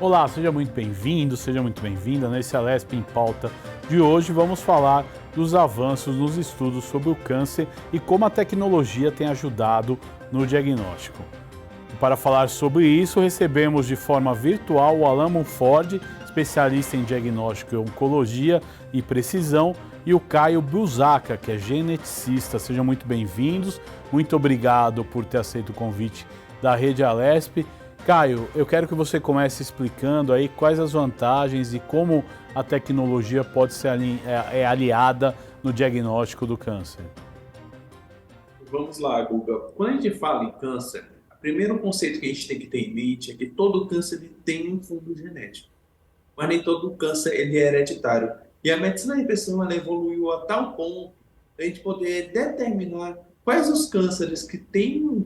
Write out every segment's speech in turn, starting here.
Olá, seja muito bem-vindo, seja muito bem-vinda. Nesse Alesp em Pauta de hoje vamos falar dos avanços nos estudos sobre o câncer e como a tecnologia tem ajudado no diagnóstico. E para falar sobre isso, recebemos de forma virtual o Alan Mumford, especialista em diagnóstico e oncologia e precisão, e o Caio Brusaca, que é geneticista. Sejam muito bem-vindos, muito obrigado por ter aceito o convite da Rede Alesp. Caio, eu quero que você comece explicando aí quais as vantagens e como a tecnologia pode ser aliada no diagnóstico do câncer. Vamos lá, Guga. Quando a gente fala em câncer, o primeiro conceito que a gente tem que ter em mente é que todo câncer ele tem um fundo genético, mas nem todo câncer ele é hereditário. E a medicina da precisão ela evoluiu a tal ponto de a gente poder determinar quais os cânceres que têm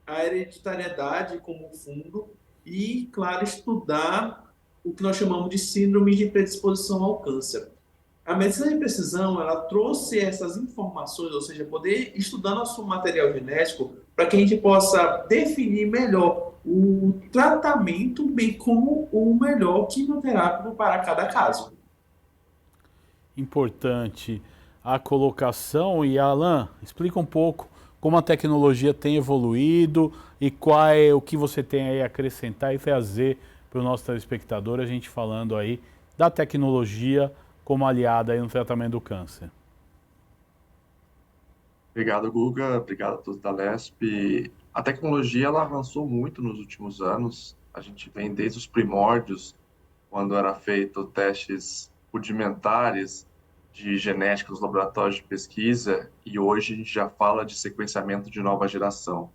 a hereditariedade como fundo e, claro, estudar o que nós chamamos de síndrome de predisposição ao câncer. A medicina de precisão, ela trouxe essas informações, ou seja, poder estudar nosso material genético para que a gente possa definir melhor o tratamento, bem como o melhor quimioterápico para cada caso. Importante a colocação. E Alan, explica um pouco como a tecnologia tem evoluído e qual é o que você tem aí a acrescentar e trazer para o nosso telespectador, a gente falando aí da tecnologia como aliada aí no tratamento do câncer. Obrigado, Guga. Obrigado a todos da Lesp. A tecnologia ela avançou muito nos últimos anos. A gente vem desde os primórdios, quando era feito testes rudimentares de genética nos laboratórios de pesquisa, e hoje a gente já fala de sequenciamento de nova geração.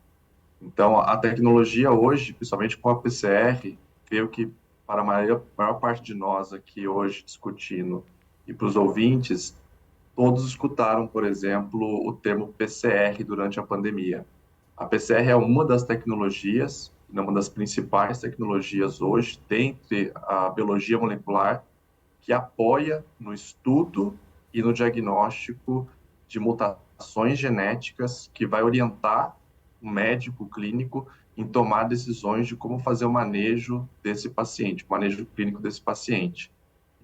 Então, a tecnologia hoje, principalmente com a PCR, creio que para a maior parte de nós aqui hoje discutindo e para os ouvintes, todos escutaram, por exemplo, o termo PCR durante a pandemia. A PCR é uma das tecnologias, uma das principais tecnologias hoje, dentre a biologia molecular, que apoia no estudo e no diagnóstico de mutações genéticas, que vai orientar o médico clínico em tomar decisões de como fazer o manejo desse paciente, o manejo clínico desse paciente.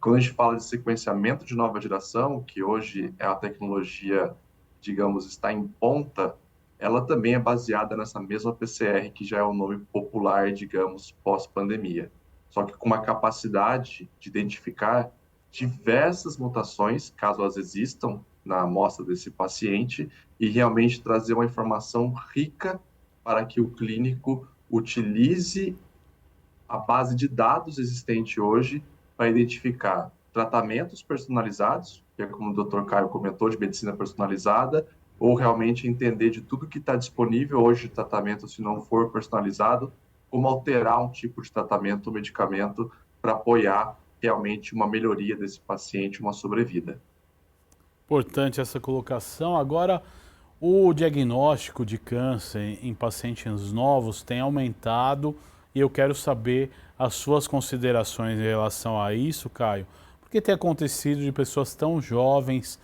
Quando a gente fala de sequenciamento de nova geração, que hoje é a tecnologia, digamos, está em ponta, ela também é baseada nessa mesma PCR, que já é o nome popular, digamos, pós-pandemia. Só que com uma capacidade de identificar diversas mutações, caso elas existam, na amostra desse paciente, e realmente trazer uma informação rica para que o clínico utilize a base de dados existente hoje para identificar tratamentos personalizados, que é como o Dr. Caio comentou, de medicina personalizada, ou realmente entender de tudo que está disponível hoje de tratamento, se não for personalizado, como alterar um tipo de tratamento ou medicamento para apoiar realmente uma melhoria desse paciente, uma sobrevida. Importante essa colocação. Agora, o diagnóstico de câncer em pacientes novos tem aumentado e eu quero saber as suas considerações em relação a isso, Caio. Porque tem acontecido de pessoas tão jovens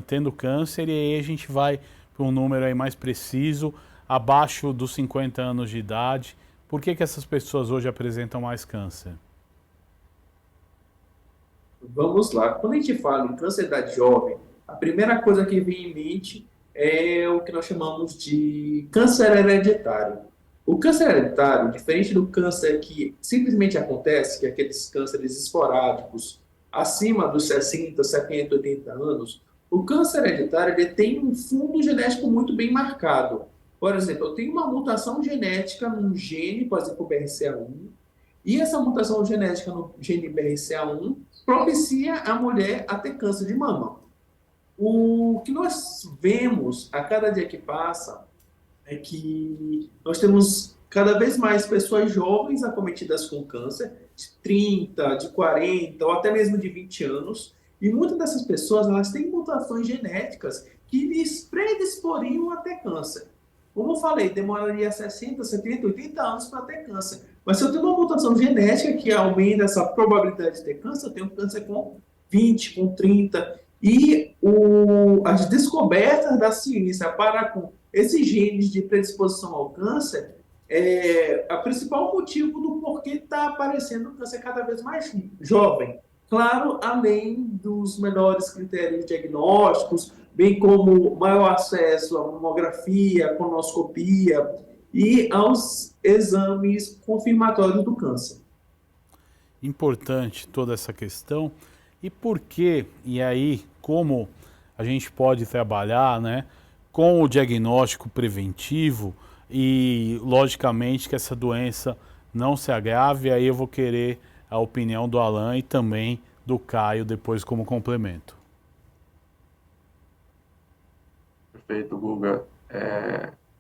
tendo câncer e aí a gente vai para um número aí mais preciso, abaixo dos 50 anos de idade. Por que essas pessoas hoje apresentam mais câncer? Vamos lá. Quando a gente fala em câncer da idade jovem, a primeira coisa que vem em mente é o que nós chamamos de câncer hereditário. O câncer hereditário, diferente do câncer que simplesmente acontece, que é aqueles cânceres esporádicos acima dos 60, 70, 80 anos, o câncer hereditário ele tem um fundo genético muito bem marcado. Por exemplo, eu tenho uma mutação genética num gene, por exemplo, o BRCA1, e essa mutação genética no gene BRCA1 propicia a mulher a ter câncer de mama. O que nós vemos a cada dia que passa é que nós temos cada vez mais pessoas jovens acometidas com câncer, de 30, de 40 ou até mesmo de 20 anos, e muitas dessas pessoas elas têm mutações genéticas que lhes predisporiam a ter câncer. Como eu falei, demoraria 60, 70, 80 anos para ter câncer. Mas se eu tenho uma mutação genética que aumenta essa probabilidade de ter câncer, eu tenho câncer com 20, com 30. E as descobertas da ciência para com esses genes de predisposição ao câncer a principal motivo do porquê está aparecendo o câncer cada vez mais jovem. Claro, além dos melhores critérios diagnósticos, bem como maior acesso à mamografia, colonoscopia e aos exames confirmatórios do câncer. Importante toda essa questão. E por que, e aí, como a gente pode trabalhar, né, com o diagnóstico preventivo e, logicamente, que essa doença não se agrave, aí eu vou querer a opinião do Alan e também do Caio depois como complemento. Perfeito, Guga.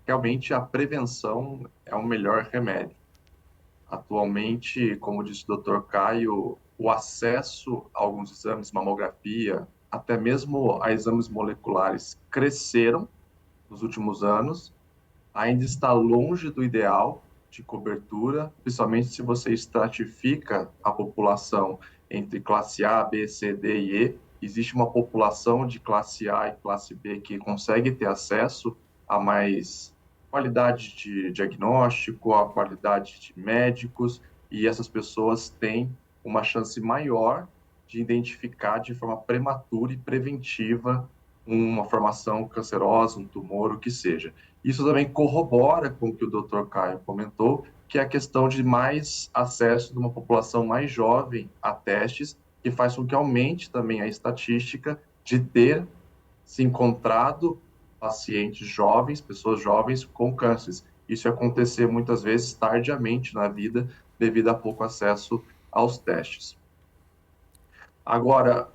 Realmente a prevenção é o melhor remédio. Atualmente, como disse o Dr. Caio, o acesso a alguns exames, mamografia, até mesmo a exames moleculares, cresceram nos últimos anos. Ainda está longe do ideal de cobertura, principalmente se você estratifica a população entre classe A, B, C, D e E. Existe uma população de classe A e classe B que consegue ter acesso a mais qualidade de diagnóstico, a qualidade de médicos, e essas pessoas têm uma chance maior de identificar de forma prematura e preventiva uma formação cancerosa, um tumor, o que seja. Isso também corrobora com o que o Dr. Caio comentou, que é a questão de mais acesso de uma população mais jovem a testes, que faz com que aumente também a estatística de ter se encontrado pacientes jovens, pessoas jovens com cânceres. Isso acontecer muitas vezes tardiamente na vida, devido a pouco acesso aos testes. Agora,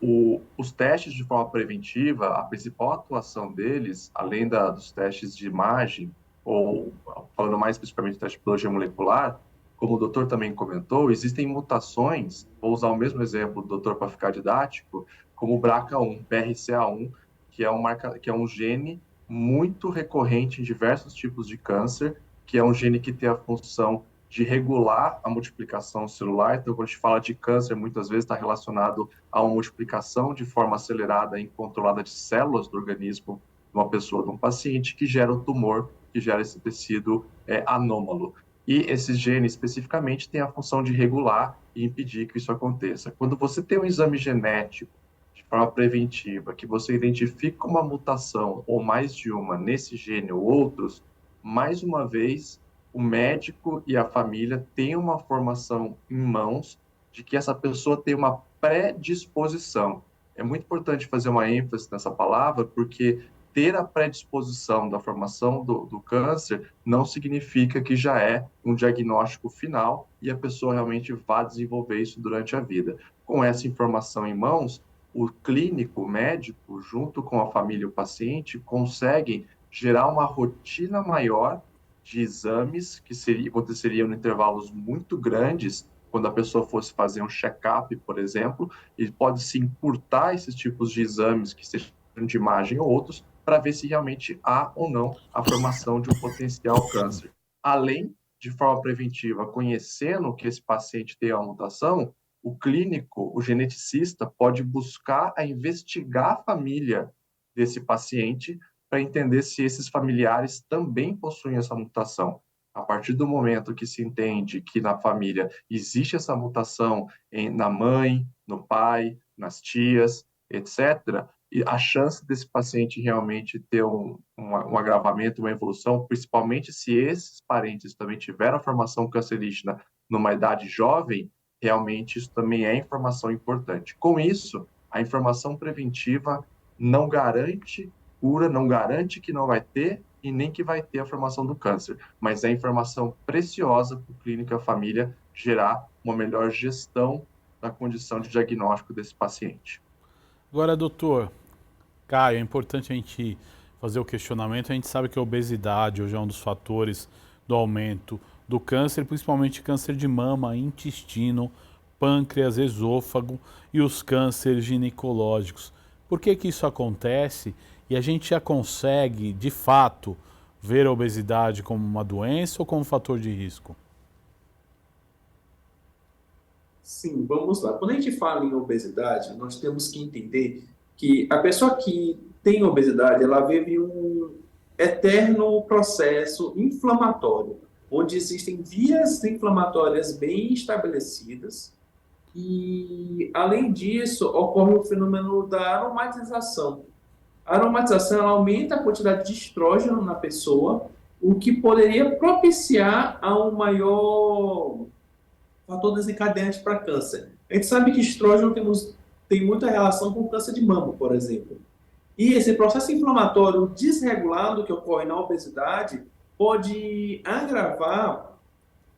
os testes de forma preventiva, a principal atuação deles, além dos testes de imagem, ou falando mais especificamente do teste de biologia molecular, como o doutor também comentou, existem mutações, vou usar o mesmo exemplo do doutor para ficar didático, como o BRCA1, BRCA1, que é um gene muito recorrente em diversos tipos de câncer, que é um gene que tem a função de regular a multiplicação celular. Então, quando a gente fala de câncer, muitas vezes está relacionado a uma multiplicação de forma acelerada e controlada de células do organismo de uma pessoa, de um paciente, que gera o tumor, que gera esse tecido anômalo. E esse gene, especificamente, tem a função de regular e impedir que isso aconteça. Quando você tem um exame genético de forma preventiva, que você identifica uma mutação ou mais de uma nesse gene ou outros, mais uma vez, o médico e a família têm uma formação em mãos de que essa pessoa tem uma predisposição. É muito importante fazer uma ênfase nessa palavra, porque ter a predisposição da formação do câncer não significa que já é um diagnóstico final e a pessoa realmente vai desenvolver isso durante a vida. Com essa informação em mãos, o clínico, o médico, junto com a família e o paciente, conseguem gerar uma rotina maior de exames que aconteceriam em intervalos muito grandes, quando a pessoa fosse fazer um check-up, por exemplo, e pode-se encurtar esses tipos de exames, que sejam de imagem ou outros, para ver se realmente há ou não a formação de um potencial câncer. Além de forma preventiva, conhecendo que esse paciente tem uma mutação, o clínico, o geneticista, pode buscar investigar a família desse paciente para entender se esses familiares também possuem essa mutação. A partir do momento que se entende que na família existe essa mutação na mãe, no pai, nas tias, etc., e a chance desse paciente realmente ter um agravamento, uma evolução, principalmente se esses parentes também tiveram a formação cancerígena numa idade jovem, realmente isso também é informação importante. Com isso, a informação preventiva não garante cura, não garante que não vai ter e nem que vai ter a formação do câncer, mas é informação preciosa para o clínico e a família gerar uma melhor gestão da condição de diagnóstico desse paciente. Agora, doutor Caio, é importante a gente fazer o questionamento. A gente sabe que a obesidade hoje é um dos fatores do aumento do câncer, principalmente câncer de mama, intestino, pâncreas, esôfago e os cânceres ginecológicos. Por que que isso acontece? E a gente já consegue, de fato, ver a obesidade como uma doença ou como fator de risco? Sim, vamos lá. Quando a gente fala em obesidade, nós temos que entender que a pessoa que tem obesidade, ela vive um eterno processo inflamatório. onde existem vias inflamatórias bem estabelecidas e, além disso, ocorre o fenômeno da aromatização. A aromatização ela aumenta a quantidade de estrógeno na pessoa, o que poderia propiciar a um maior fator desencadeante para câncer. A gente sabe que estrógeno tem muita relação com câncer de mama, por exemplo. E esse processo inflamatório desregulado que ocorre na obesidade pode agravar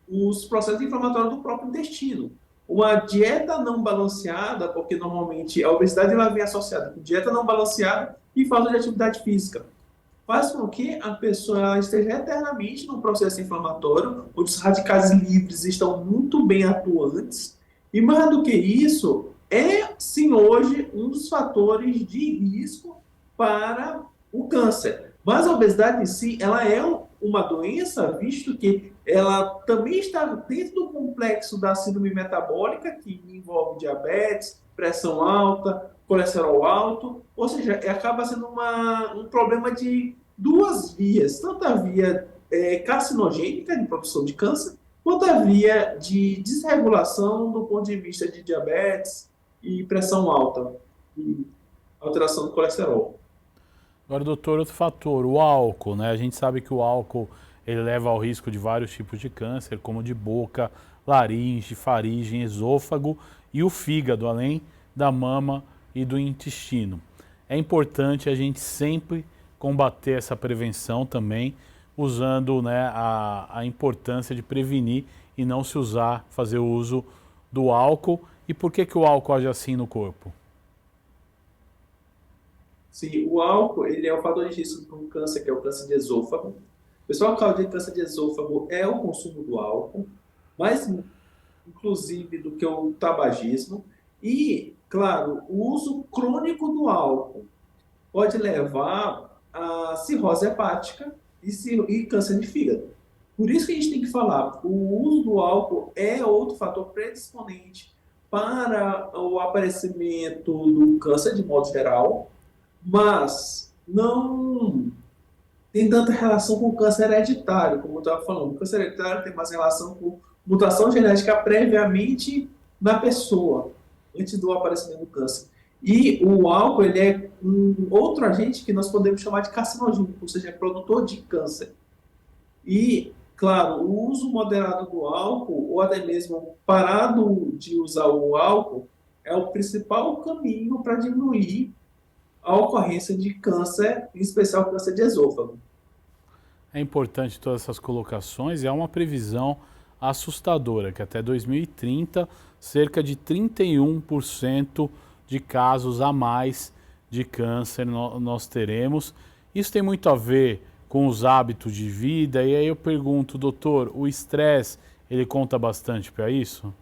os processos inflamatórios do próprio intestino. Uma dieta não balanceada, porque normalmente a obesidade ela vem associada com dieta não balanceada e falta de atividade física, faz com que a pessoa ela esteja eternamente num processo inflamatório, onde os radicais livres estão muito bem atuantes, e mais do que isso, é sim hoje um dos fatores de risco para o câncer. Mas a obesidade em si, ela é uma doença, visto que ela também está dentro do complexo da síndrome metabólica, que envolve diabetes, pressão alta, colesterol alto, ou seja, acaba sendo um problema de duas vias, tanto a via carcinogênica de produção de câncer, quanto a via de desregulação do ponto de vista de diabetes e pressão alta, e alteração do colesterol. Agora, doutor, outro fator, o álcool, né? A gente sabe que o álcool ele leva ao risco de vários tipos de câncer, como de boca, laringe, faringe, esôfago e o fígado, além da mama e do intestino. É importante a gente sempre combater essa prevenção também, usando, né, a importância de prevenir e não se usar, fazer o uso do álcool. E por que o álcool age assim no corpo? Sim, o álcool ele é o fator de risco para um câncer, que é o câncer de esôfago. O pessoal causa de câncer de esôfago é o consumo do álcool, mais inclusive do que o tabagismo. E, claro, o uso crônico do álcool pode levar a cirrose hepática e câncer de fígado. Por isso que a gente tem que falar, o uso do álcool é outro fator predisponente para o aparecimento do câncer de modo geral, mas não tem tanta relação com o câncer hereditário, como eu estava falando. O câncer hereditário tem mais relação com mutação genética previamente na pessoa, antes do aparecimento do câncer. E o álcool ele é um outro agente que nós podemos chamar de carcinogênico, ou seja, é produtor de câncer. E, claro, o uso moderado do álcool, ou até mesmo parado de usar o álcool, é o principal caminho para diminuir a ocorrência de câncer, em especial câncer de esôfago. É importante todas essas colocações e há uma previsão assustadora que até 2030 cerca de 31% de casos a mais de câncer nós teremos. Isso tem muito a ver com os hábitos de vida e aí eu pergunto, doutor, o estresse ele conta bastante para isso?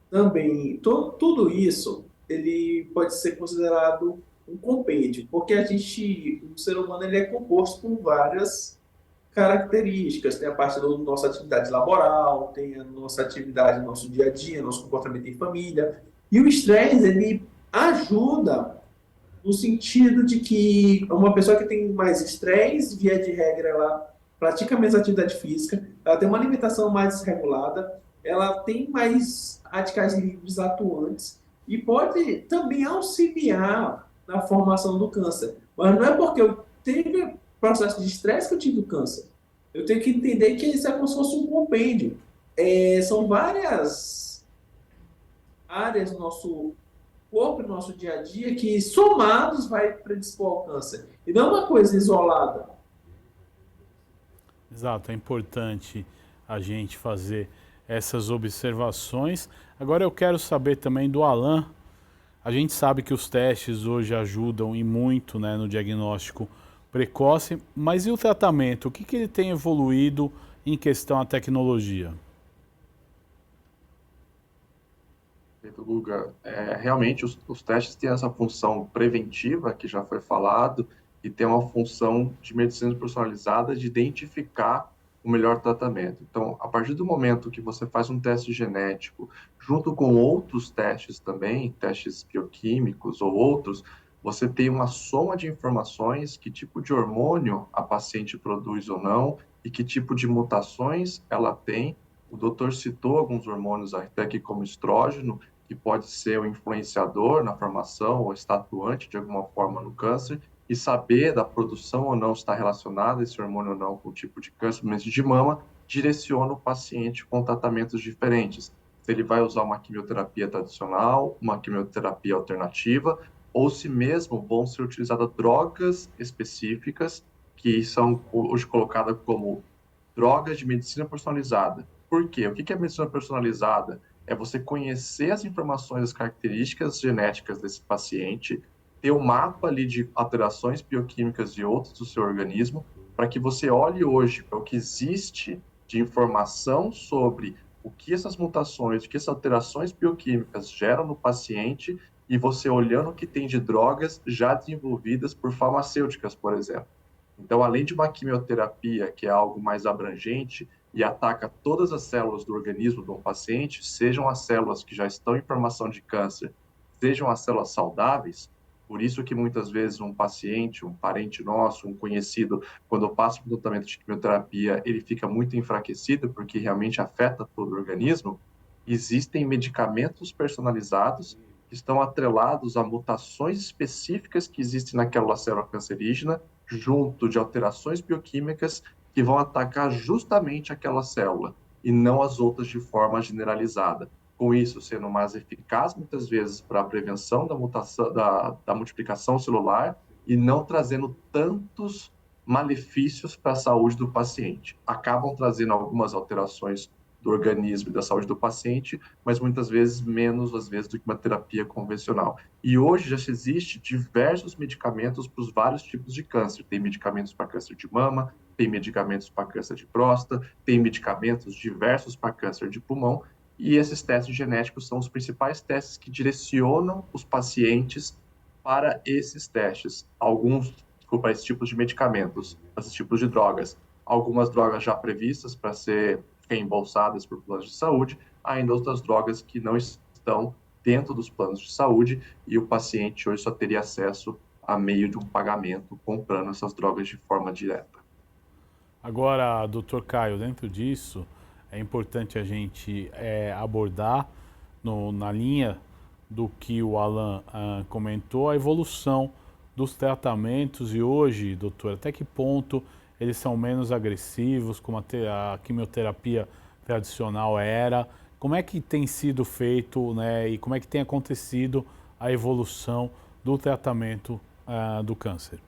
Também, tudo isso ele pode ser considerado um compêndio, porque o ser humano ele é composto por várias características, tem a parte da nossa atividade laboral, tem a nossa atividade, nosso dia a dia, nosso comportamento em família, e o estresse ele ajuda no sentido de que uma pessoa que tem mais estresse, via de regra, ela pratica menos atividade física, ela tem uma alimentação mais desregulada, ela tem mais radicais livres atuantes e pode também auxiliar na formação do câncer. Mas não é porque eu tive processo de estresse que eu tive o câncer. Eu tenho que entender que isso é como se fosse um compêndio. São várias áreas do nosso corpo, no nosso dia a dia, que somados vai predispor ao câncer. E não é uma coisa isolada. Exato, é importante a gente fazer essas observações. Agora eu quero saber também do Alan. A gente sabe que os testes hoje ajudam e muito, né, no diagnóstico precoce, mas e o tratamento? O que ele tem evoluído em questão à tecnologia? Perfeito, Guga. Realmente, os testes têm essa função preventiva, que já foi falado, e tem uma função de medicina personalizada de identificar o melhor tratamento. Então, a partir do momento que você faz um teste genético, junto com outros testes também, testes bioquímicos ou outros, você tem uma soma de informações, que tipo de hormônio a paciente produz ou não, e que tipo de mutações ela tem. O doutor citou alguns hormônios até aqui como estrógeno, que pode ser um influenciador na formação ou estatuante de alguma forma no câncer, e saber da produção ou não está relacionada esse hormônio ou não com o tipo de câncer, mesmo de mama, direciona o paciente com tratamentos diferentes. Se ele vai usar uma quimioterapia tradicional, uma quimioterapia alternativa, ou se mesmo vão ser utilizadas drogas específicas que são hoje colocadas como drogas de medicina personalizada. Por quê? O que é medicina personalizada? É você conhecer as informações, as características genéticas desse paciente, ter um mapa ali de alterações bioquímicas e outras do seu organismo, para que você olhe hoje para o que existe de informação sobre o que essas mutações, o que essas alterações bioquímicas geram no paciente, e você olhando o que tem de drogas já desenvolvidas por farmacêuticas, por exemplo. Então, além de uma quimioterapia, que é algo mais abrangente e ataca todas as células do organismo de um paciente, sejam as células que já estão em formação de câncer, sejam as células saudáveis, por isso que muitas vezes um paciente, um parente nosso, um conhecido, quando passa por um tratamento de quimioterapia, ele fica muito enfraquecido, porque realmente afeta todo o organismo. Existem medicamentos personalizados que estão atrelados a mutações específicas que existem naquela célula cancerígena, junto de alterações bioquímicas que vão atacar justamente aquela célula e não as outras de forma generalizada. Com isso, sendo mais eficaz muitas vezes para a prevenção da mutação, da multiplicação celular, e não trazendo tantos malefícios para a saúde do paciente. Acabam trazendo algumas alterações do organismo e da saúde do paciente, mas muitas vezes menos, às vezes, do que uma terapia convencional. E hoje já existe diversos medicamentos para os vários tipos de câncer. Tem medicamentos para câncer de mama, tem medicamentos para câncer de próstata, tem medicamentos diversos para câncer de pulmão, e esses testes genéticos são os principais testes que direcionam os pacientes para esses testes. Para esses tipos de medicamentos, esses tipos de drogas. Algumas drogas já previstas para ser reembolsadas por planos de saúde, ainda outras drogas que não estão dentro dos planos de saúde, e o paciente hoje só teria acesso a meio de um pagamento comprando essas drogas de forma direta. Agora, doutor Caio, dentro disso, é importante a gente abordar, na linha do que o Alan comentou, a evolução dos tratamentos e hoje, doutor, até que ponto eles são menos agressivos, como a quimioterapia tradicional era. Como é que tem sido feito, né, e como é que tem acontecido a evolução do tratamento do câncer?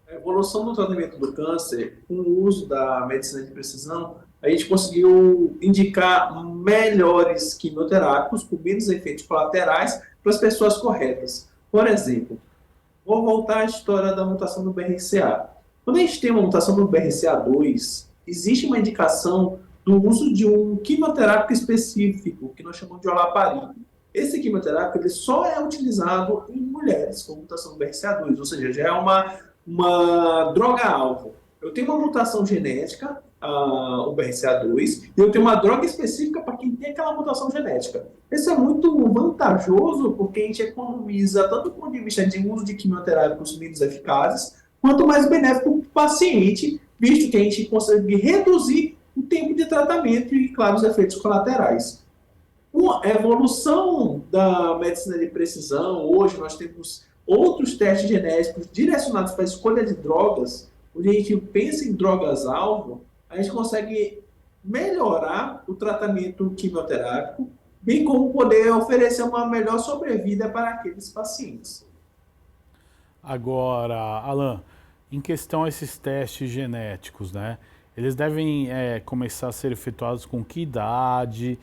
A evolução do tratamento do câncer, com o uso da medicina de precisão, a gente conseguiu indicar melhores quimioterápicos com menos efeitos colaterais para as pessoas corretas. Por exemplo, vou voltar à história da mutação do BRCA. Quando a gente tem uma mutação do BRCA2, existe uma indicação do uso de um quimioterápico específico, que nós chamamos de olaparib. Esse quimioterápico ele só é utilizado em mulheres com mutação do BRCA2, ou seja, já é uma droga-alvo. Eu tenho uma mutação genética, o BRCA2, e eu tenho uma droga específica para quem tem aquela mutação genética. Isso é muito vantajoso porque a gente economiza tanto do ponto de vista de uso de quimioterápicos menos eficazes, quanto mais benéfico para o paciente, visto que a gente consegue reduzir o tempo de tratamento e, claro, os efeitos colaterais. Com a evolução da medicina de precisão, hoje nós temos outros testes genéticos direcionados para a escolha de drogas, onde a gente pensa em drogas-alvo, a gente consegue melhorar o tratamento quimioterápico, bem como poder oferecer uma melhor sobrevida para aqueles pacientes. Agora, Alan, em questão a esses testes genéticos, né? Eles devem começar a ser efetuados com que idade?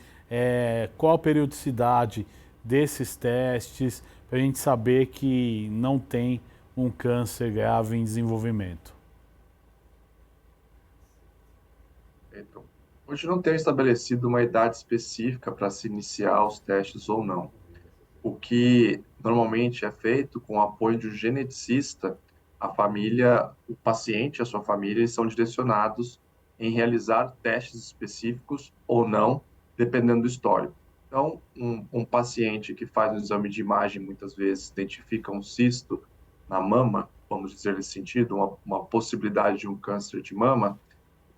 Qual a periodicidade desses testes, para a gente saber que não tem um câncer grave em desenvolvimento? Então, hoje não tem estabelecido uma idade específica para se iniciar os testes ou não. O que normalmente é feito com o apoio de um geneticista, a família, o paciente e a sua família eles são direcionados em realizar testes específicos ou não, dependendo do histórico. Então, um paciente que faz um exame de imagem, muitas vezes, identifica um cisto na mama, vamos dizer nesse sentido, uma possibilidade de um câncer de mama,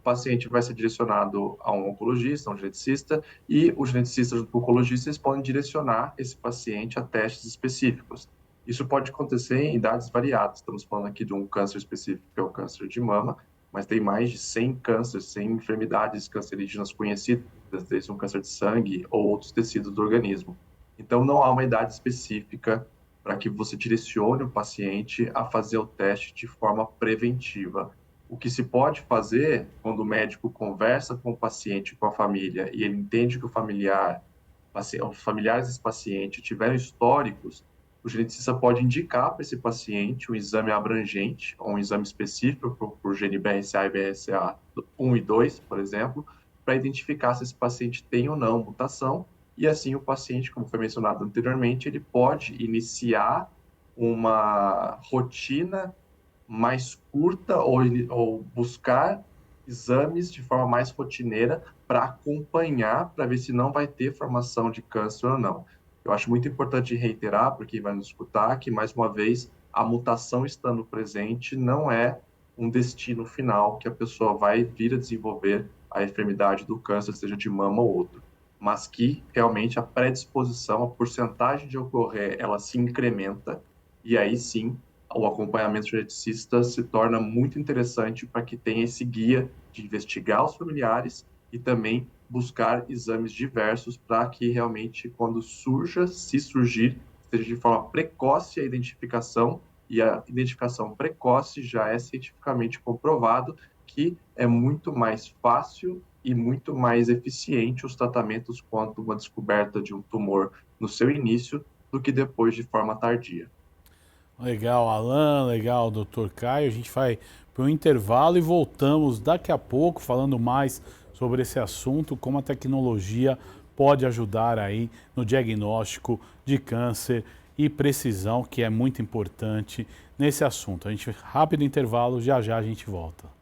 o paciente vai ser direcionado a um oncologista, a um geneticista, e o geneticista junto com o oncologista, eles podem direcionar esse paciente a testes específicos. Isso pode acontecer em idades variadas. Estamos falando aqui de um câncer específico, que é o câncer de mama, mas tem mais de 100 cânceres, 100 enfermidades cancerígenas conhecidas, desde um câncer de sangue ou outros tecidos do organismo. Então, não há uma idade específica para que você direcione o paciente a fazer o teste de forma preventiva. O que se pode fazer quando o médico conversa com o paciente, com a família, e ele entende que os familiares desse paciente tiveram históricos, o geneticista pode indicar para esse paciente um exame abrangente, ou um exame específico por gene BRCA e BRCA1 e 2, por exemplo, para identificar se esse paciente tem ou não mutação, e assim o paciente, como foi mencionado anteriormente, ele pode iniciar uma rotina mais curta ou buscar exames de forma mais rotineira para acompanhar, para ver se não vai ter formação de câncer ou não. Eu acho muito importante reiterar, para quem vai nos escutar, que, mais uma vez, a mutação estando presente não é um destino final que a pessoa vai vir a desenvolver a enfermidade do câncer, seja de mama ou outro, mas que realmente a predisposição, a porcentagem de ocorrer, ela se incrementa, e aí sim o acompanhamento geneticista se torna muito interessante para que tenha esse guia de investigar os familiares e também buscar exames diversos para que realmente, quando se surgir, seja de forma precoce a identificação, e a identificação precoce já é cientificamente comprovado que é muito mais fácil e muito mais eficiente os tratamentos quanto uma descoberta de um tumor no seu início do que depois de forma tardia. Legal, Alan, legal, doutor Caio. A gente vai para um intervalo e voltamos daqui a pouco falando mais sobre esse assunto, como a tecnologia pode ajudar aí no diagnóstico de câncer e precisão, que é muito importante nesse assunto. A gente, rápido intervalo, já já a gente volta.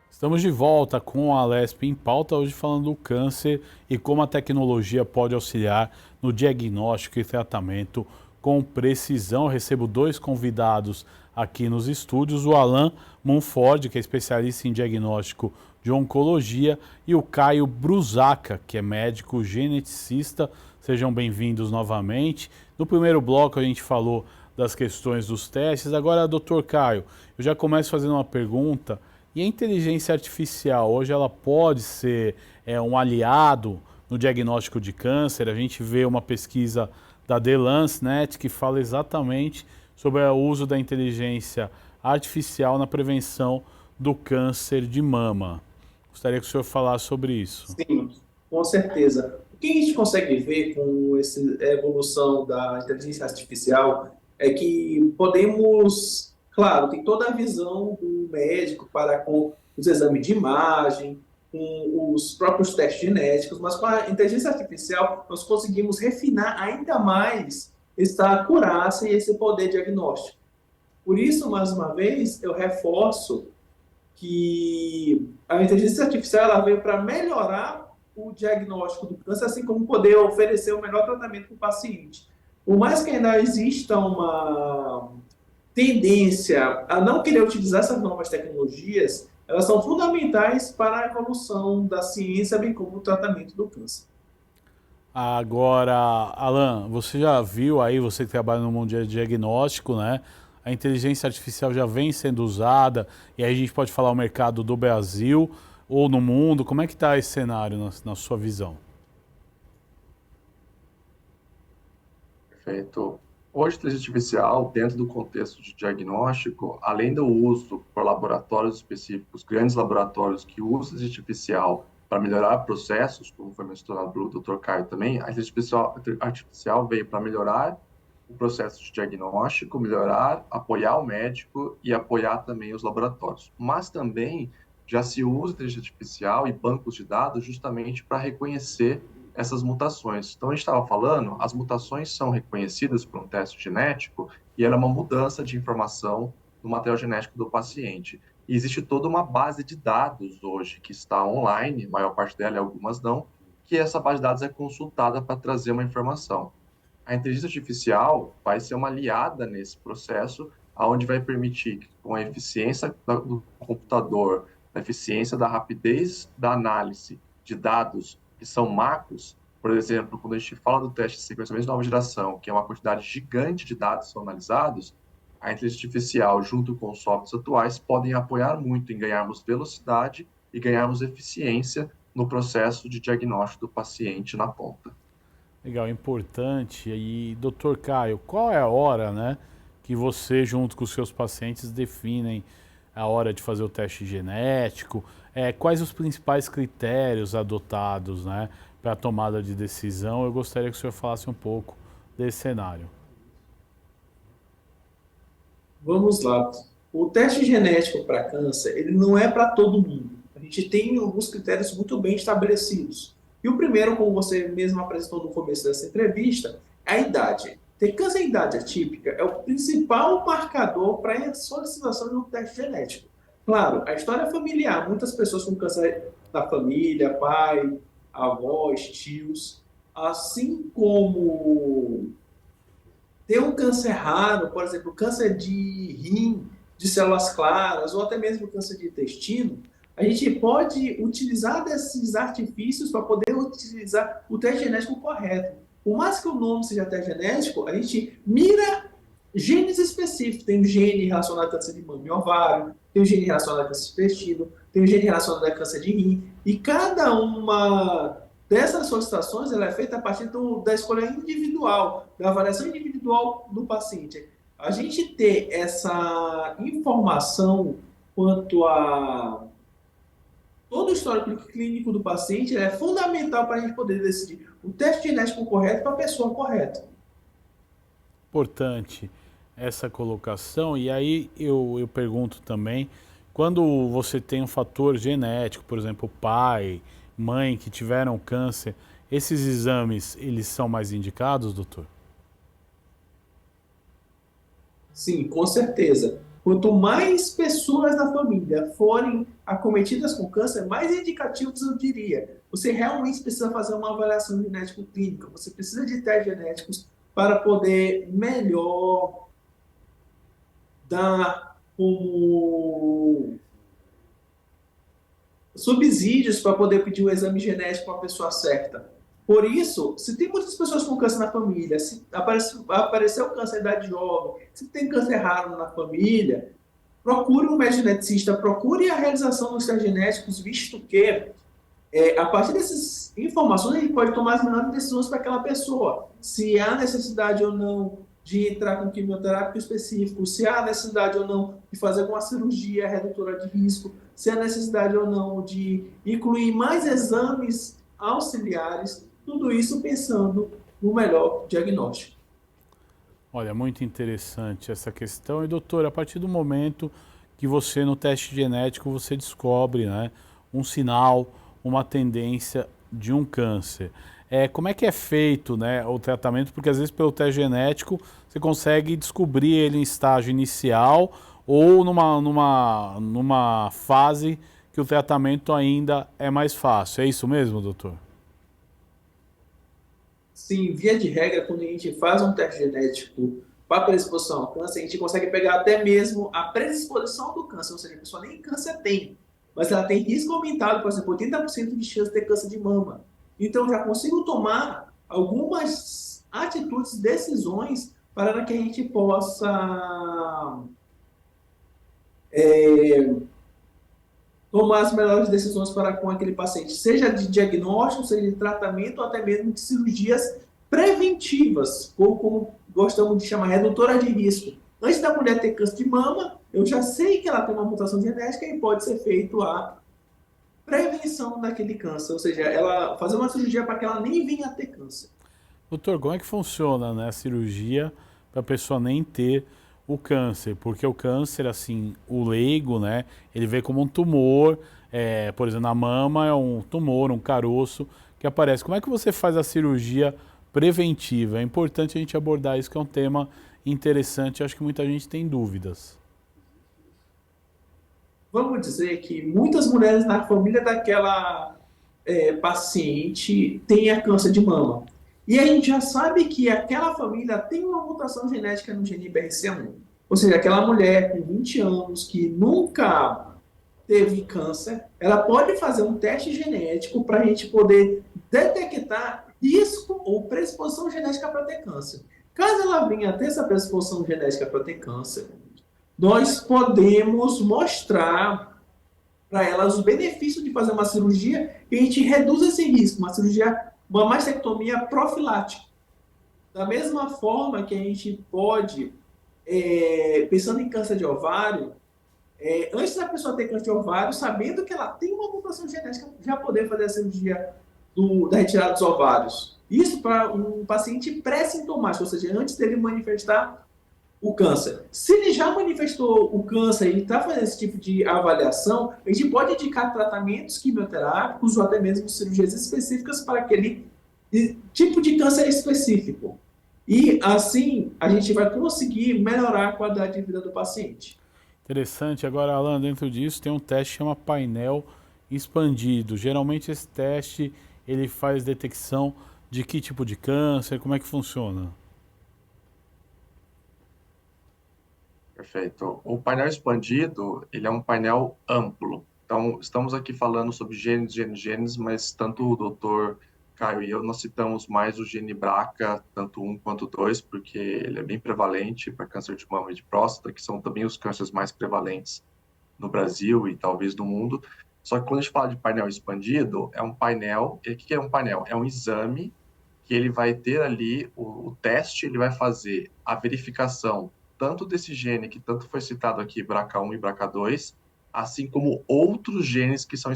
Estamos de volta com a Alesp em pauta, hoje falando do câncer e como a tecnologia pode auxiliar no diagnóstico e tratamento com precisão. Eu recebo dois convidados aqui nos estúdios, o Alan Monford, que é especialista em diagnóstico de oncologia, e o Caio Brusaca, que é médico geneticista. Sejam bem-vindos novamente. No primeiro bloco a gente falou das questões dos testes. Agora, doutor Caio, eu já começo fazendo uma pergunta. E a inteligência artificial, hoje ela pode ser um aliado no diagnóstico de câncer? A gente vê uma pesquisa da The Lancet que fala exatamente sobre o uso da inteligência artificial na prevenção do câncer de mama. Gostaria que o senhor falasse sobre isso. Sim, com certeza. O que a gente consegue ver com essa evolução da inteligência artificial é que podemos, claro, tem toda a visão do médico para com os exames de imagem, com os próprios testes genéticos, mas com a inteligência artificial nós conseguimos refinar ainda mais essa acurácia e esse poder diagnóstico. Por isso, mais uma vez, eu reforço que a inteligência artificial ela veio para melhorar o diagnóstico do câncer, assim como poder oferecer o melhor tratamento para o paciente. Por mais que ainda exista uma tendência a não querer utilizar essas novas tecnologias, elas são fundamentais para a evolução da ciência, bem como o tratamento do câncer. Agora, Alan, você já viu aí, você que trabalha no mundo de diagnóstico, né? A inteligência artificial já vem sendo usada, e aí a gente pode falar o mercado do Brasil ou no mundo. Como é que está esse cenário na sua visão? Perfeito. Hoje, a inteligência artificial, dentro do contexto de diagnóstico, além do uso por laboratórios específicos, grandes laboratórios que usam a inteligência artificial para melhorar processos, como foi mencionado pelo Dr. Caio também, a inteligência artificial veio para melhorar o processo de diagnóstico, melhorar, apoiar o médico e apoiar também os laboratórios. Mas também já se usa inteligência artificial e bancos de dados justamente para reconhecer essas mutações. Então, a gente estava falando, as mutações são reconhecidas por um teste genético e ela é uma mudança de informação no material genético do paciente. E existe toda uma base de dados hoje que está online, a maior parte dela e algumas não, que essa base de dados é consultada para trazer uma informação. A inteligência artificial vai ser uma aliada nesse processo, aonde vai permitir que, com a eficiência do computador, a eficiência da rapidez da análise de dados que são macros, por exemplo, quando a gente fala do teste de sequenciamento de nova geração, que é uma quantidade gigante de dados que são analisados, a inteligência artificial, junto com os softwares atuais, podem apoiar muito em ganharmos velocidade e ganharmos eficiência no processo de diagnóstico do paciente na ponta. Legal, importante. E, doutor Caio, qual é a hora, né, que você, junto com os seus pacientes, definem a hora de fazer o teste genético? Quais os principais critérios adotados, né, para a tomada de decisão? Eu gostaria que o senhor falasse um pouco desse cenário. Vamos lá. O teste genético para câncer, ele não é para todo mundo. A gente tem alguns critérios muito bem estabelecidos. E o primeiro, como você mesmo apresentou no começo dessa entrevista, é a idade. Ter câncer em idade atípica é o principal marcador para a solicitação de um teste genético. Claro, a história familiar, muitas pessoas com câncer na família, pai, avós, tios, assim como ter um câncer raro, por exemplo, câncer de rim, de células claras, ou até mesmo câncer de intestino, a gente pode utilizar desses artifícios para poder utilizar o teste genético correto. Por mais que o nome seja teste genético, a gente mira genes específicos. Tem um gene relacionado a câncer de mama e ovário, tem um gene relacionado a câncer de intestino, tem um gene relacionado a câncer de rim, e cada uma dessas solicitações ela é feita a partir da escolha individual, da avaliação individual do paciente. A gente ter essa informação quanto a todo o histórico clínico do paciente é fundamental para a gente poder decidir o teste genético correto para a pessoa correta. Importante essa colocação. E aí eu pergunto também, quando você tem um fator genético, por exemplo, pai, mãe que tiveram câncer, esses exames, eles são mais indicados, doutor? Sim, com certeza. Quanto mais pessoas da família forem acometidas com câncer, mais indicativos eu diria. Você realmente precisa fazer uma avaliação genético-clínica, você precisa de testes genéticos para poder melhor dar como subsídios para poder pedir o exame genético para a pessoa certa. Por isso, se tem muitas pessoas com câncer na família, se apareceu câncer em idade jovem, se tem câncer raro na família, procure um médico geneticista, procure a realização dos testes genéticos, visto que a partir dessas informações a gente pode tomar as melhores decisões para aquela pessoa. Se há necessidade ou não de entrar com quimioterápico específico, se há necessidade ou não de fazer alguma cirurgia redutora de risco, se há necessidade ou não de incluir mais exames auxiliares, tudo isso pensando no melhor diagnóstico. Olha, muito interessante essa questão. E doutor, a partir do momento que você no teste genético você descobre, né, um sinal, uma tendência de um câncer, como é que é feito, né, o tratamento? Porque às vezes pelo teste genético você consegue descobrir ele em estágio inicial ou numa fase que o tratamento ainda é mais fácil. É isso mesmo, doutor? Sim, via de regra, quando a gente faz um teste genético para predisposição ao câncer, a gente consegue pegar até mesmo a predisposição do câncer, ou seja, a pessoa nem câncer tem, mas ela tem risco aumentado, por exemplo, 80% de chance de ter câncer de mama. Então, já consigo tomar algumas atitudes, decisões, para que a gente possa tomar as melhores decisões para com aquele paciente, seja de diagnóstico, seja de tratamento, ou até mesmo de cirurgias preventivas, ou como gostamos de chamar, redutora de risco. Antes da mulher ter câncer de mama, eu já sei que ela tem uma mutação genética e pode ser feito a prevenção daquele câncer, ou seja, ela fazer uma cirurgia para que ela nem venha a ter câncer. Doutor, como é que funciona, né, a cirurgia para a pessoa nem ter o câncer, porque o câncer, assim, o leigo, né, ele vê como um tumor, por exemplo, na mama é um tumor, um caroço que aparece. Como é que você faz a cirurgia preventiva? É importante a gente abordar isso, que é um tema interessante, acho que muita gente tem dúvidas. Vamos dizer que muitas mulheres na família daquela paciente tenha câncer de mama. E a gente já sabe que aquela família tem uma mutação genética no gene BRCA1. Ou seja, aquela mulher com 20 anos que nunca teve câncer, ela pode fazer um teste genético para a gente poder detectar risco ou predisposição genética para ter câncer. Caso ela venha a ter essa predisposição genética para ter câncer, nós podemos mostrar para ela os benefícios de fazer uma cirurgia e a gente reduz esse risco, uma mastectomia profilática. Da mesma forma que a gente pode, pensando em câncer de ovário, antes da pessoa ter câncer de ovário, sabendo que ela tem uma mutação genética, já poder fazer a cirurgia da retirada dos ovários. Isso para um paciente pré-sintomático, ou seja, antes dele manifestar o câncer. Se ele já manifestou o câncer e está fazendo esse tipo de avaliação, a gente pode indicar tratamentos quimioterápicos ou até mesmo cirurgias específicas para aquele tipo de câncer específico. E assim a gente vai conseguir melhorar a qualidade de vida do paciente. Interessante. Agora, Alan, dentro disso tem um teste que chama painel expandido. Geralmente esse teste ele faz detecção de que tipo de câncer, como é que funciona? Perfeito. O painel expandido, ele é um painel amplo. Então, estamos aqui falando sobre genes, mas tanto o doutor Caio e eu, nós citamos mais o gene BRCA, tanto um quanto dois, porque ele é bem prevalente para câncer de mama e de próstata, que são também os cânceres mais prevalentes no Brasil e talvez no mundo. Só que quando a gente fala de painel expandido, é um painel. E o que é um painel? É um exame que ele vai ter ali o teste, ele vai fazer a verificação tanto desse gene que tanto foi citado aqui, BRCA1 e BRCA2, assim como outros genes que são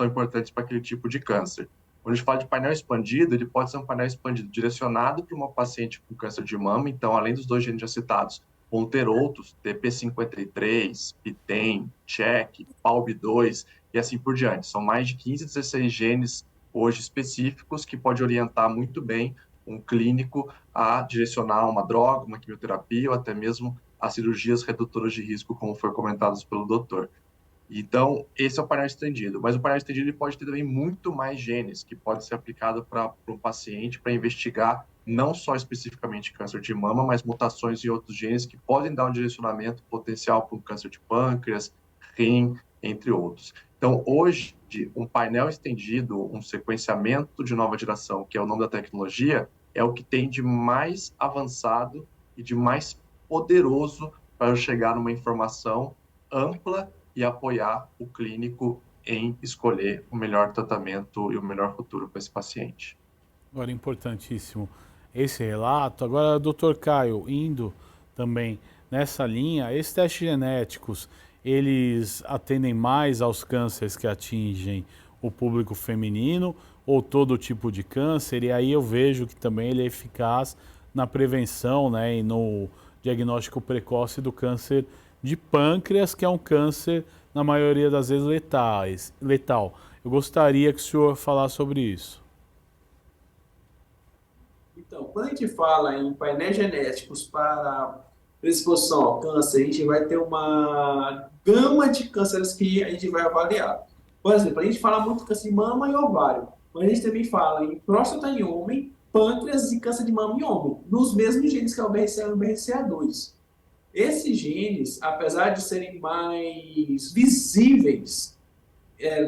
importantes para aquele tipo de câncer. Quando a gente fala de painel expandido, ele pode ser um painel expandido direcionado para uma paciente com câncer de mama, então, além dos dois genes já citados, vão ter outros, TP53, PTEN, CHECK, PALB2 e assim por diante. São mais de 15, 16 genes hoje específicos que pode orientar muito bem um clínico a direcionar uma droga, uma quimioterapia ou até mesmo a cirurgias redutoras de risco, como foi comentado pelo doutor. Então, esse é o painel estendido. Mas o painel estendido ele pode ter também muito mais genes que pode ser aplicado para um paciente para investigar não só especificamente câncer de mama, mas mutações em outros genes que podem dar um direcionamento potencial para um câncer de pâncreas, rim, entre outros. Então, hoje, um painel estendido, um sequenciamento de nova geração, que é o nome da tecnologia, é o que tem de mais avançado e de mais poderoso para eu chegar numa informação ampla e apoiar o clínico em escolher o melhor tratamento e o melhor futuro para esse paciente. Agora, importantíssimo esse relato. Agora, doutor Caio, indo também nessa linha, esses testes genéticos, eles atendem mais aos cânceres que atingem o público feminino ou todo tipo de câncer? E aí eu vejo que também ele é eficaz na prevenção, né, e no diagnóstico precoce do câncer de pâncreas, que é um câncer, na maioria das vezes, letal. Eu gostaria que o senhor falasse sobre isso. Então, quando a gente fala em painéis genéticos para predisposição ao câncer, a gente vai ter uma gama de cânceres que a gente vai avaliar. Por exemplo, a gente fala muito de câncer de mama e ovário, mas a gente também fala em próstata em homem, pâncreas e câncer de mama em homem, nos mesmos genes que é o BRCA1 e o BRCA2. Esses genes, apesar de serem mais visíveis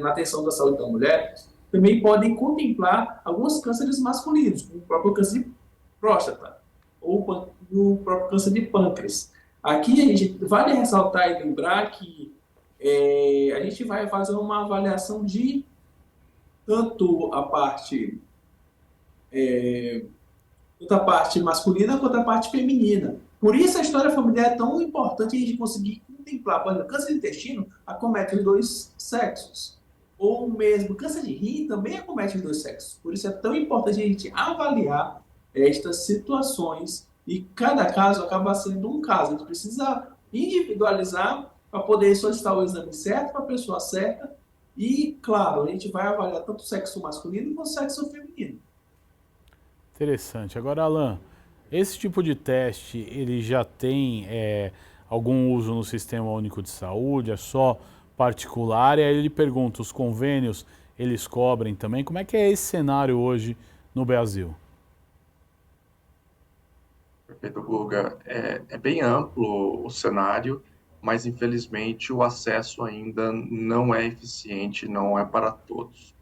na atenção da saúde da mulher, também podem contemplar alguns cânceres masculinos, como o próprio câncer de próstata ou o próprio câncer de pâncreas. Aqui a gente vale ressaltar e lembrar que a gente vai fazer uma avaliação de tanto a parte masculina quanto a parte feminina. Por isso a história familiar é tão importante a gente conseguir contemplar. Por exemplo, câncer de intestino acomete os dois sexos. Ou mesmo câncer de rim também acomete os dois sexos. Por isso é tão importante a gente avaliar estas situações E cada caso acaba sendo um caso. A gente precisa individualizar para poder solicitar o exame certo para a pessoa certa. E, claro, a gente vai avaliar tanto o sexo masculino quanto o sexo feminino. Interessante. Agora, Alan, esse tipo de teste, ele já tem algum uso no Sistema Único de Saúde? É só particular? E aí ele pergunta, os convênios, eles cobrem também? Como é que é esse cenário hoje no Brasil? Perfeito, Guga. É bem amplo o cenário, mas infelizmente o acesso ainda não é eficiente, não é para todos.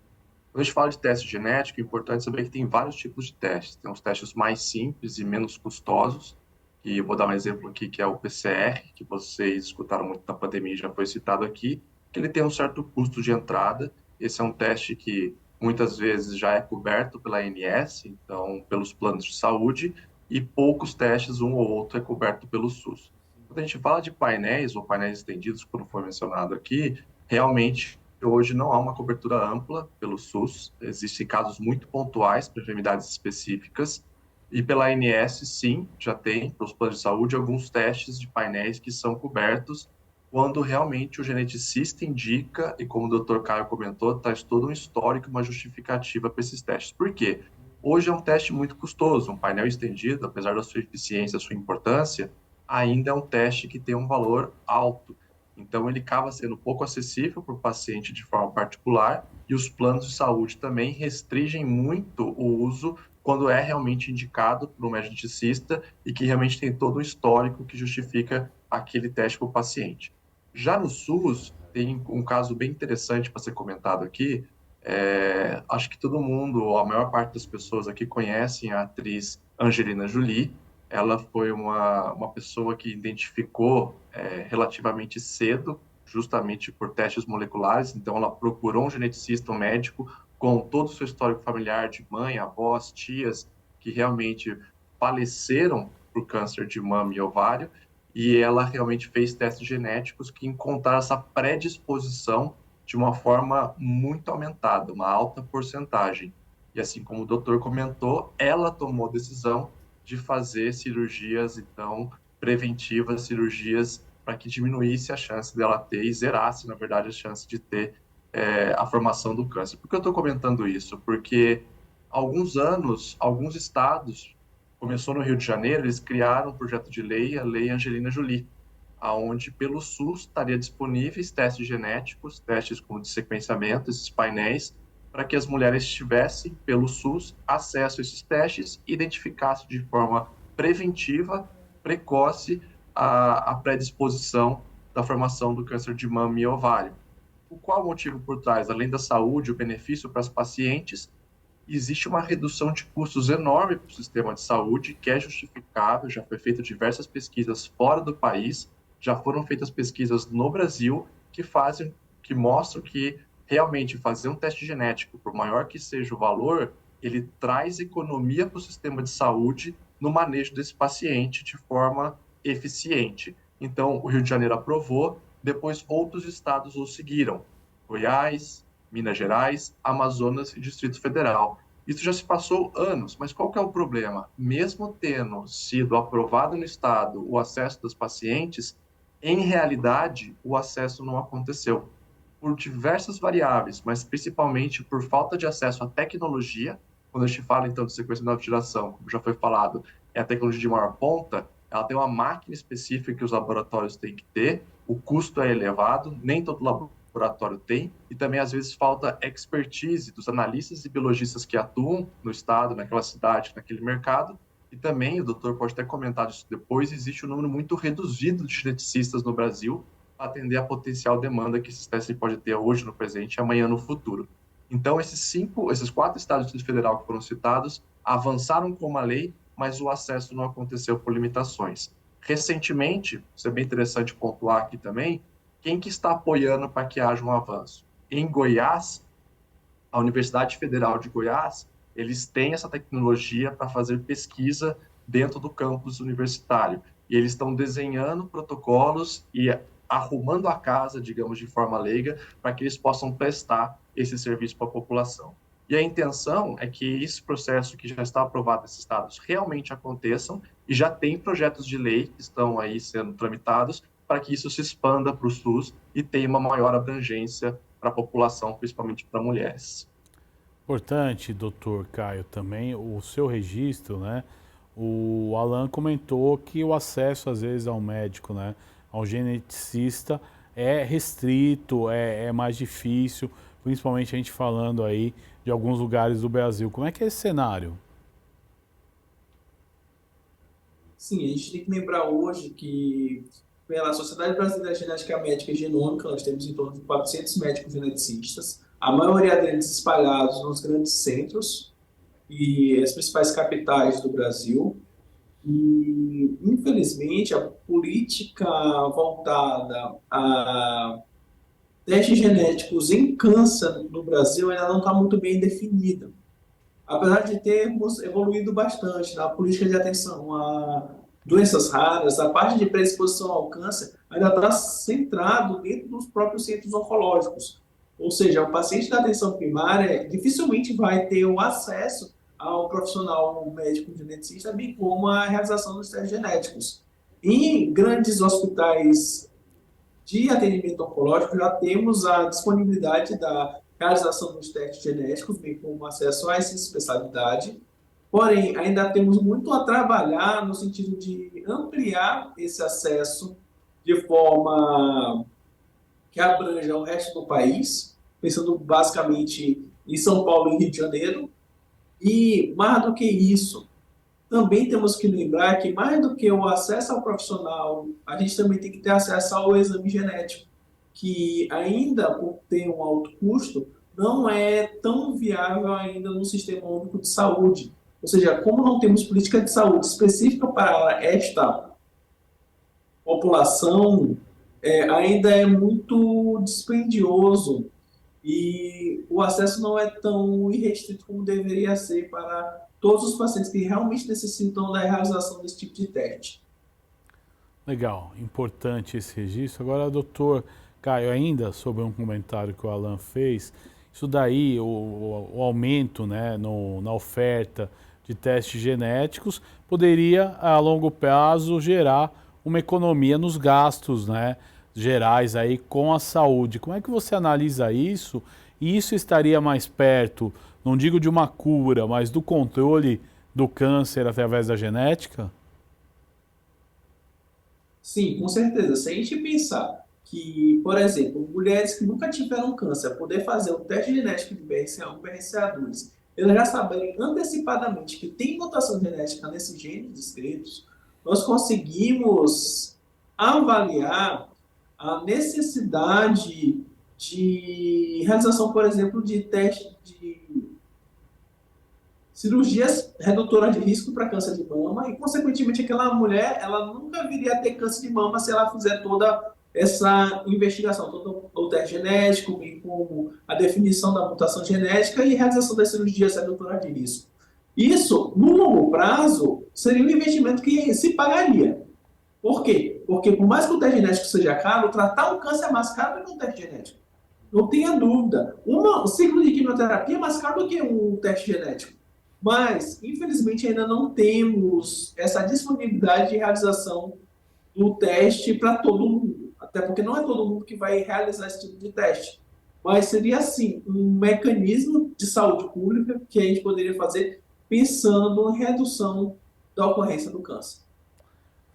Quando a gente fala de teste genético, é importante saber que tem vários tipos de testes. Tem os testes mais simples e menos custosos, que eu vou dar um exemplo aqui, que é o PCR, que vocês escutaram muito na pandemia e já foi citado aqui, que ele tem um certo custo de entrada. Esse é um teste que muitas vezes já é coberto pela ANS, então pelos planos de saúde, e poucos testes, um ou outro, é coberto pelo SUS. Quando a gente fala de painéis ou painéis estendidos, como foi mencionado aqui, realmente hoje não há uma cobertura ampla pelo SUS. Existem casos muito pontuais para enfermidades específicas. E pela ANS, sim, já tem, para os planos de saúde, alguns testes de painéis que são cobertos quando realmente o geneticista indica, e como o Dr. Caio comentou, traz todo um histórico, uma justificativa para esses testes. Por quê? Hoje é um teste muito custoso, um painel estendido, apesar da sua eficiência, sua importância, ainda é um teste que tem um valor alto. Então, ele acaba sendo pouco acessível para o paciente de forma particular e os planos de saúde também restringem muito o uso quando é realmente indicado por um geneticista e que realmente tem todo o histórico que justifica aquele teste para o paciente. Já no SUS, tem um caso bem interessante para ser comentado aqui. Acho que todo mundo, ou a maior parte das pessoas aqui, conhecem a atriz Angelina Jolie. Ela foi uma pessoa que identificou relativamente cedo, justamente por testes moleculares. Então, ela procurou um geneticista, um médico, com todo o seu histórico familiar de mãe, avós, tias, que realmente faleceram por câncer de mama e ovário, e ela realmente fez testes genéticos que encontraram essa predisposição de uma forma muito aumentada, uma alta porcentagem. E assim como o doutor comentou, ela tomou a decisão de fazer cirurgias, então, preventivas, cirurgias para que diminuísse a chance dela ter e zerasse, na verdade, a chance de ter a formação do câncer. Por que eu estou comentando isso? Porque há alguns anos, alguns estados, começou no Rio de Janeiro, eles criaram um projeto de lei, a Lei Angelina Jolie, aonde pelo SUS estaria disponíveis testes genéticos, testes como de sequenciamento, esses painéis, para que as mulheres tivessem, pelo SUS, acesso a esses testes e identificassem de forma preventiva, precoce, a predisposição da formação do câncer de mama e ovário. O qual o motivo por trás? Além da saúde, o benefício para as pacientes, existe uma redução de custos enorme para o sistema de saúde, que é justificável, já foi feito diversas pesquisas fora do país, já foram feitas pesquisas no Brasil que mostram que realmente fazer um teste genético, por maior que seja o valor, ele traz economia para o sistema de saúde no manejo desse paciente de forma eficiente. Então, o Rio de Janeiro aprovou, depois outros estados o seguiram. Goiás, Minas Gerais, Amazonas e Distrito Federal. Isso já se passou anos, mas qual que é o problema? Mesmo tendo sido aprovado no estado o acesso dos pacientes, em realidade o acesso não aconteceu por diversas variáveis, mas principalmente por falta de acesso à tecnologia. Quando a gente fala então de sequência de nova geração, como já foi falado, é a tecnologia de maior ponta, ela tem uma máquina específica que os laboratórios têm que ter, o custo é elevado, nem todo laboratório tem, e também às vezes falta expertise dos analistas e biologistas que atuam no estado, naquela cidade, naquele mercado, e também, o doutor pode ter comentado isso depois, existe um número muito reduzido de geneticistas no Brasil para atender a potencial demanda que esses testes podem ter hoje no presente e amanhã no futuro. Então, esses 4 estados do Distrito Federal que foram citados avançaram com uma lei, mas o acesso não aconteceu por limitações. Recentemente, isso é bem interessante pontuar aqui também, quem que está apoiando para que haja um avanço? Em Goiás, a Universidade Federal de Goiás, eles têm essa tecnologia para fazer pesquisa dentro do campus universitário. E eles estão desenhando protocolos e arrumando a casa, digamos, de forma leiga, para que eles possam prestar esse serviço para a população. E a intenção é que esse processo que já está aprovado nesses estados realmente aconteçam e já tem projetos de lei que estão aí sendo tramitados para que isso se expanda para o SUS e tenha uma maior abrangência para a população, principalmente para mulheres. Importante, doutor Caio, também o seu registro, né? O Alan comentou que o acesso, às vezes, ao médico, né, ao geneticista, é restrito, é mais difícil, principalmente a gente falando aí de alguns lugares do Brasil. Como é que é esse cenário? Sim, a gente tem que lembrar hoje que, pela Sociedade Brasileira de Genética Médica e Genômica, nós temos em torno de 400 médicos geneticistas, a maioria deles espalhados nos grandes centros e as principais capitais do Brasil. E, infelizmente, a política voltada a testes genéticos em câncer no Brasil ainda não está muito bem definida. Apesar de termos evoluído bastante na política de atenção a doenças raras, a parte de predisposição ao câncer ainda está centrado dentro dos próprios centros oncológicos. Ou seja, o paciente da atenção primária dificilmente vai ter o acesso ao profissional médico geneticista, bem como a realização dos testes genéticos. Em grandes hospitais de atendimento oncológico, já temos a disponibilidade da realização dos testes genéticos, bem como acesso a essa especialidade. Porém, ainda temos muito a trabalhar no sentido de ampliar esse acesso de forma que abranja o resto do país, pensando basicamente em São Paulo e Rio de Janeiro. E, mais do que isso, também temos que lembrar que, mais do que o acesso ao profissional, a gente também tem que ter acesso ao exame genético, que ainda, por ter um alto custo, não é tão viável ainda no Sistema Único de Saúde. Ou seja, como não temos política de saúde específica para esta população, ainda é muito dispendioso e o acesso não é tão irrestrito como deveria ser para todos os pacientes que realmente necessitam da realização desse tipo de teste. Legal, importante esse registro. Agora, doutor Caio, ainda sobre um comentário que o Alan fez, isso daí, o aumento, né, na oferta de testes genéticos, poderia, a longo prazo, gerar uma economia nos gastos, né, gerais aí com a saúde. Como é que você analisa isso? E isso estaria mais perto, não digo de uma cura, mas do controle do câncer através da genética? Sim, com certeza. Se a gente pensar que, por exemplo, mulheres que nunca tiveram câncer, poder fazer o teste genético de BRCA1 e BRCA2, elas já saberem antecipadamente que tem mutação genética nesses genes descritos, nós conseguimos avaliar a necessidade de realização, por exemplo, de teste de cirurgias redutoras de risco para câncer de mama e, consequentemente, aquela mulher ela nunca viria a ter câncer de mama se ela fizer toda essa investigação, todo o teste genético, bem como a definição da mutação genética e realização das cirurgias redutoras de risco. Isso, no longo prazo, seria um investimento que se pagaria. Por quê? Porque, por mais que o teste genético seja caro, tratar um câncer é mais caro do que um teste genético. Não tenha dúvida. Um ciclo de quimioterapia é mais caro do que um teste genético. Mas, infelizmente, ainda não temos essa disponibilidade de realização do teste para todo mundo. Até porque não é todo mundo que vai realizar esse tipo de teste. Mas seria, assim, um mecanismo de saúde pública que a gente poderia fazer pensando em redução da ocorrência do câncer.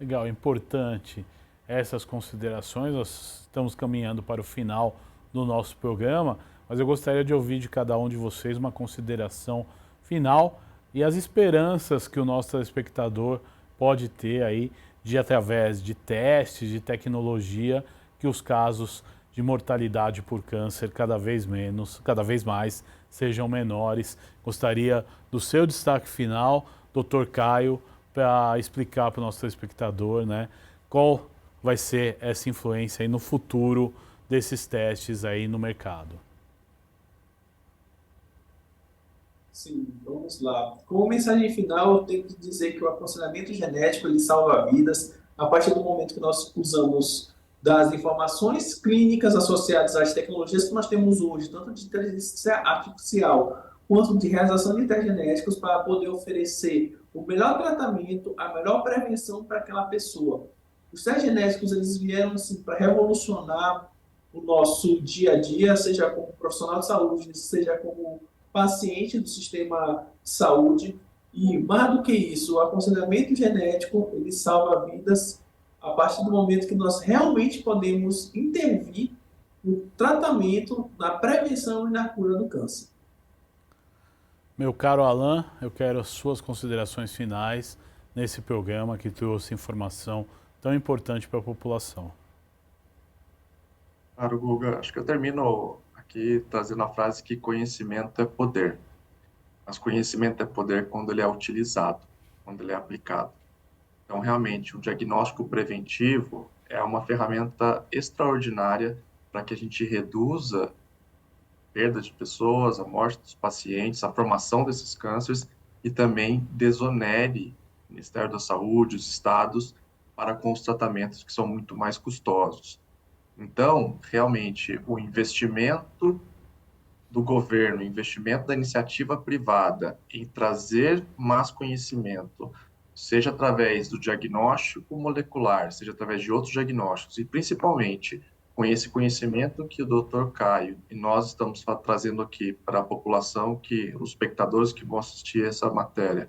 Legal, importante essas considerações. Nós estamos caminhando para o final do nosso programa, mas eu gostaria de ouvir de cada um de vocês uma consideração final e as esperanças que o nosso telespectador pode ter aí de, através de testes, de tecnologia, que os casos de mortalidade por câncer cada vez mais sejam menores. Gostaria do seu destaque final, Dr. Caio, para explicar para o nosso telespectador, né, qual vai ser essa influência aí no futuro desses testes aí no mercado. Sim, vamos lá. Como mensagem final, eu tenho que dizer que o aconselhamento genético ele salva vidas a partir do momento que nós usamos das informações clínicas associadas às tecnologias que nós temos hoje, tanto de inteligência artificial quanto de realização de testes genéticos para poder oferecer o melhor tratamento, a melhor prevenção para aquela pessoa. Os testes genéticos eles vieram assim, para revolucionar o nosso dia a dia, seja como profissional de saúde, seja como paciente do sistema de saúde. E mais do que isso, o aconselhamento genético ele salva vidas a partir do momento que nós realmente podemos intervir no tratamento, na prevenção e na cura do câncer. Meu caro Alan, eu quero as suas considerações finais nesse programa que trouxe informação tão importante para a população. Claro, Guga, acho que eu termino aqui trazendo a frase que conhecimento é poder. Mas conhecimento é poder quando ele é utilizado, quando ele é aplicado. Então, realmente, o diagnóstico preventivo é uma ferramenta extraordinária para que a gente reduza a perda de pessoas, a morte dos pacientes, a formação desses cânceres e também desonere o Ministério da Saúde, os estados, para com os tratamentos que são muito mais custosos. Então, realmente, o investimento do governo, o investimento da iniciativa privada em trazer mais conhecimento, seja através do diagnóstico molecular, seja através de outros diagnósticos, e principalmente com esse conhecimento que o Dr. Caio e nós estamos trazendo aqui para a população, que os espectadores que vão assistir essa matéria,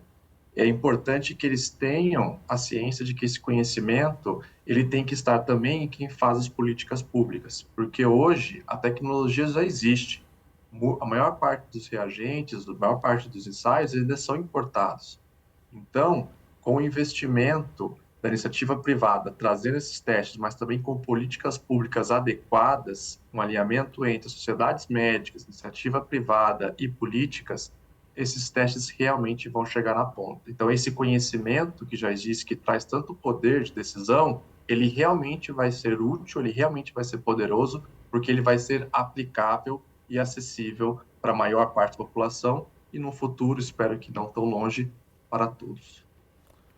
é importante que eles tenham a ciência de que esse conhecimento ele tem que estar também em quem faz as políticas públicas, porque hoje a tecnologia já existe. A maior parte dos reagentes, a maior parte dos ensaios ainda são importados. Então, com o investimento da iniciativa privada, trazendo esses testes, mas também com políticas públicas adequadas, um alinhamento entre sociedades médicas, iniciativa privada e políticas, esses testes realmente vão chegar na ponta. Então, esse conhecimento que já existe, que traz tanto poder de decisão, ele realmente vai ser útil, ele realmente vai ser poderoso, porque ele vai ser aplicável e acessível para a maior parte da população e no futuro, espero que não tão longe, para todos.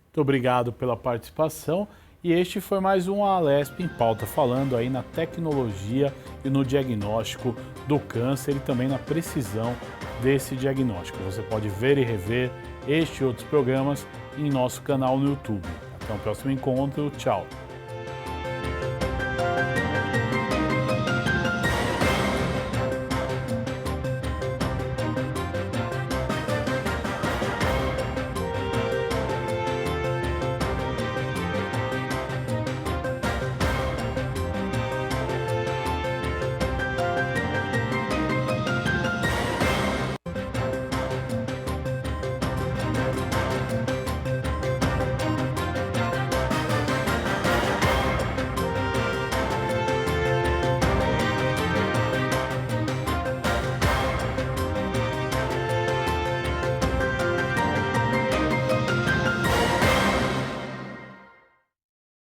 Muito obrigado pela participação e este foi mais um Alesp em Pauta, falando aí na tecnologia e no diagnóstico do câncer e também na precisão desse diagnóstico. Você pode ver e rever este e outros programas em nosso canal no YouTube. Até o próximo encontro, tchau!